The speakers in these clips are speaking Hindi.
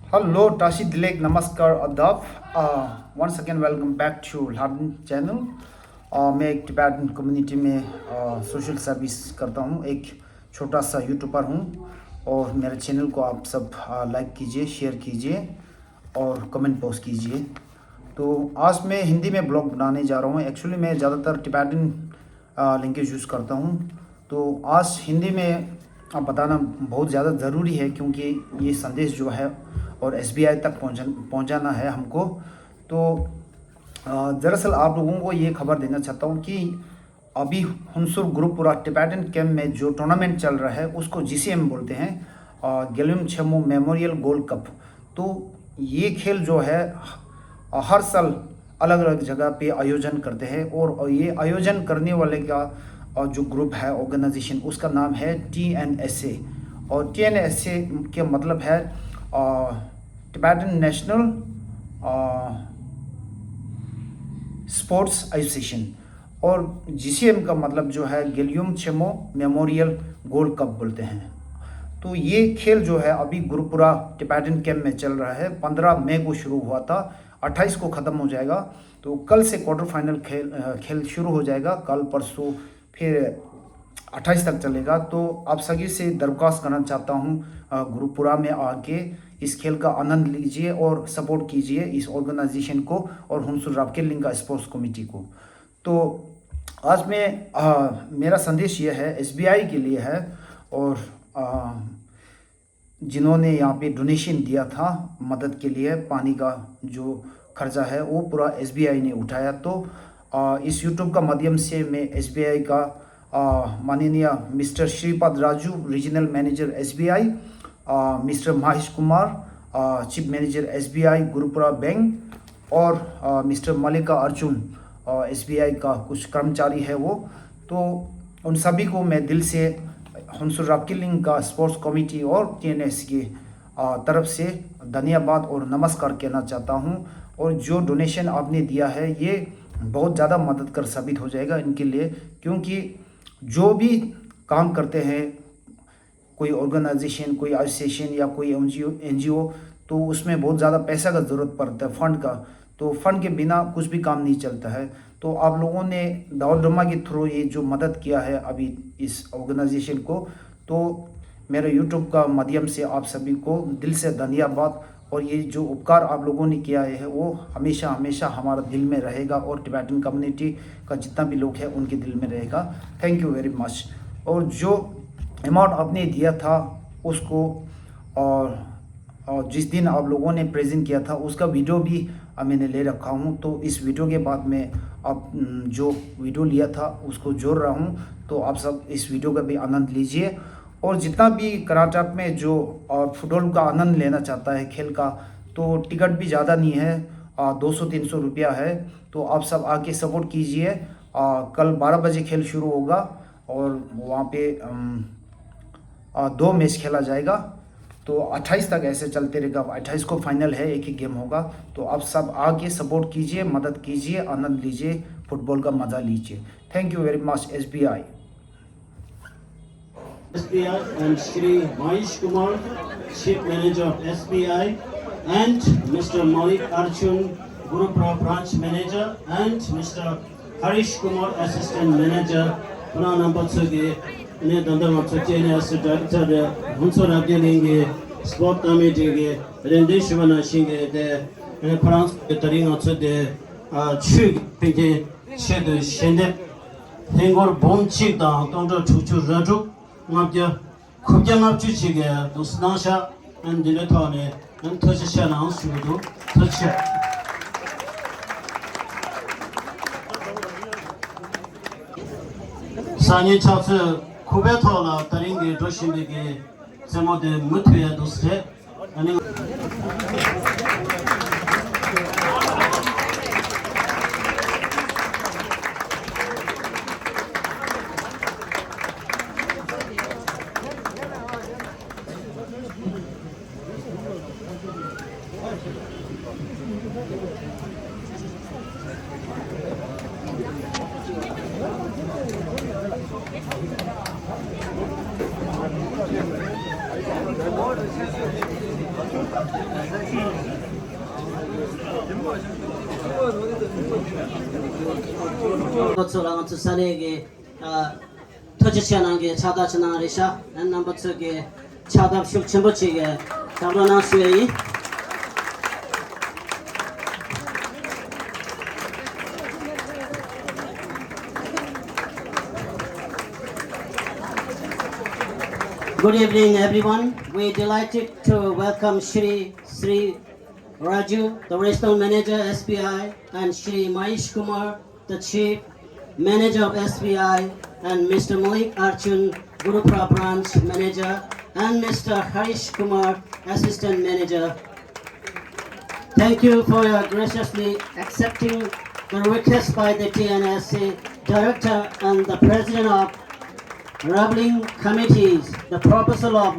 Hello, Tashi Dilek, Namaskar, Adab. Once again, welcome back to Lardin channel. मैं एक टिबेटन कम्युनिटी में सोशल सर्विस करता हूँ, एक छोटा सा यूट्यूबर हूँ और मेरे चैनल को आप सब लाइक कीजिए, शेयर कीजिए और कमेंट पोस्ट कीजिए। तो आज मैं हिंदी में ब्लॉग बनाने जा रहा हूँ। एक्चुअली मैं ज़्यादातर टिबेटन लैंग्वेज यूज़ करता हूँ, तो आज हिंदी में बताना बहुत ज़्यादा ज़रूरी है क्योंकि ये संदेश जो है और एसबीआई तक पहुंचाना है हमको। तो दरअसल आप लोगों को ये खबर देना चाहता हूँ कि अभी हुनसुर गुरुपुरा टिबेटन कैंप में जो टूर्नामेंट चल रहा है उसको जीसीएम बोलते हैं, गेल्युम छेमो मेमोरियल गोल्ड कप। तो ये खेल जो है हर साल अलग अलग जगह पे आयोजन करते हैं और ये आयोजन करने वाले का जो ग्रुप है, ऑर्गेनाइजेशन, उसका नाम है TNSA। और TNSA के मतलब है टिबेटन नेशनल स्पोर्ट्स एसोसिएशन, और जीसीएम का मतलब जो है गेल्युम छेमो मेमोरियल गोल्ड कप बोलते हैं। तो ये खेल जो है अभी गुरुपुरा टिबेटन कैंप में चल रहा है। 15 मई को शुरू हुआ था, 28 को ख़त्म हो जाएगा। तो कल से क्वार्टर फाइनल खेल शुरू हो जाएगा, कल परसों फिर 28 तक चलेगा। तो आप सभी से दरख्वास्त करना चाहता हूँ, गुरुपुरा में आके इस खेल का आनंद लीजिए और सपोर्ट कीजिए इस ऑर्गेनाइजेशन को और हुनसुर रापकेलिंग का स्पोर्ट्स कमेटी को। तो आज मेरा संदेश ये है, एसबीआई के लिए है, और जिन्होंने यहाँ पे डोनेशन दिया था मदद के लिए, पानी का जो खर्चा है वो पूरा एसबीआई ने उठाया। तो इस यूट्यूब का माध्यम से मैं एसबीआई का माननीय mister Shripad Raju, regional manager SBI, mister Mahesh Kumar, chief manager SBI Gurupura bank, और मिस्टर मल्लिका अर्जुन, एसबीआई का कुछ कर्मचारी है वो। तो उन सभी को मैं दिल से हुनसुर रापकेलिंग का स्पोर्ट्स कमेटी और TNS की तरफ से धन्यवाद और नमस्कार कहना चाहता हूँ। और जो डोनेशन आपने दिया है ये बहुत ज़्यादा मददगार साबित हो जाएगा इनके लिए, क्योंकि जो भी काम करते हैं कोई ऑर्गेनाइजेशन, कोई एसोसिएशन या कोई एनजीओ, तो उसमें बहुत ज़्यादा पैसा का ज़रूरत पड़ता है, फंड का। तो फंड के बिना कुछ भी काम नहीं चलता है। तो आप लोगों ने दाऊद ड्रामा के थ्रू ये जो मदद किया है अभी इस ऑर्गेनाइजेशन को, तो मेरे यूट्यूब का माध्यम से आप सभी को दिल से धन्यवाद। और ये जो उपकार आप लोगों ने किया है वो हमेशा हमेशा हमारा दिल में रहेगा और टिबेटन कम्युनिटी का जितना भी लोग हैं उनके दिल में रहेगा। Thank you very much. और जो अमाउंट आपने दिया था उसको, और जिस दिन आप लोगों ने प्रेजेंट किया था उसका वीडियो भी मैंने ले रखा हूँ। तो इस वीडियो के बाद में आप जो वीडियो लिया था उसको जोड़ रहा हूँ, तो आप सब इस वीडियो का भी आनंद लीजिए। और जितना भी कर्नाटक में जो फुटबॉल का आनंद लेना चाहता है खेल का, तो टिकट भी ज़्यादा नहीं है, 200-300 रुपया है। तो आप सब आके सपोर्ट कीजिए। कल 12 बजे खेल शुरू होगा और वहाँ पे 2 मैच खेला जाएगा। तो 28 तक ऐसे चलते रहेगा। 28 को फाइनल है, एक ही गेम होगा। तो आप सब आके सपोर्ट कीजिए, मदद कीजिए, आनंद लीजिए, फुटबॉल का मज़ा लीजिए। Thank you very much SBI. SBI and Shri Mahesh Kumar, Chief Manager of SBI, and Mr. Malik Arjun, Gurupura Branch Manager, and Mr. Harish Kumar, Assistant Manager. Puna number 2 ne dandar ma chache ne as director Hunsur Rageling Sport Committee ge Rende Shivana Singh de France ke taring at de chu pinge shed shende hengor bom chik da tongdo chuchu raju ngabja khubja ngabchu chige dusnasha and diletone and tosha na sudu tosha sani chatsu kubetola taringi doshindege zemode mutwe dusre ani Solangan tu salege tojichianange chadachinangarisha and number 2 ge chadap shuk chimbochige tabrana shuei. Good evening, everyone. We're delighted to welcome Shri Raju, the Regional Manager SBI, and Shri Mahesh Kumar, the Chief Manager of SBI, and Mr. Malik Arjun, Gurupra Branch Manager, and Mr. Harish Kumar, Assistant Manager. Thank you for your graciously accepting the request by the TNSA Director and the President of Rabbling Committees, the proposal of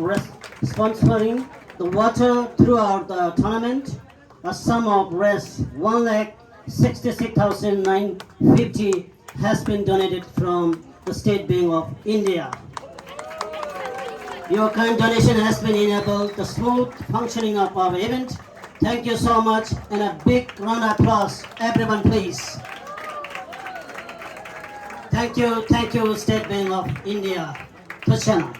sponsoring the water throughout the tournament. A sum of Rs 1,66,950 has been donated from the State Bank of India. Your kind donation has been enabled the smooth functioning of our event. Thank you so much, and a big round of applause, everyone, please. Thank you, State Bank of India, Tuchana.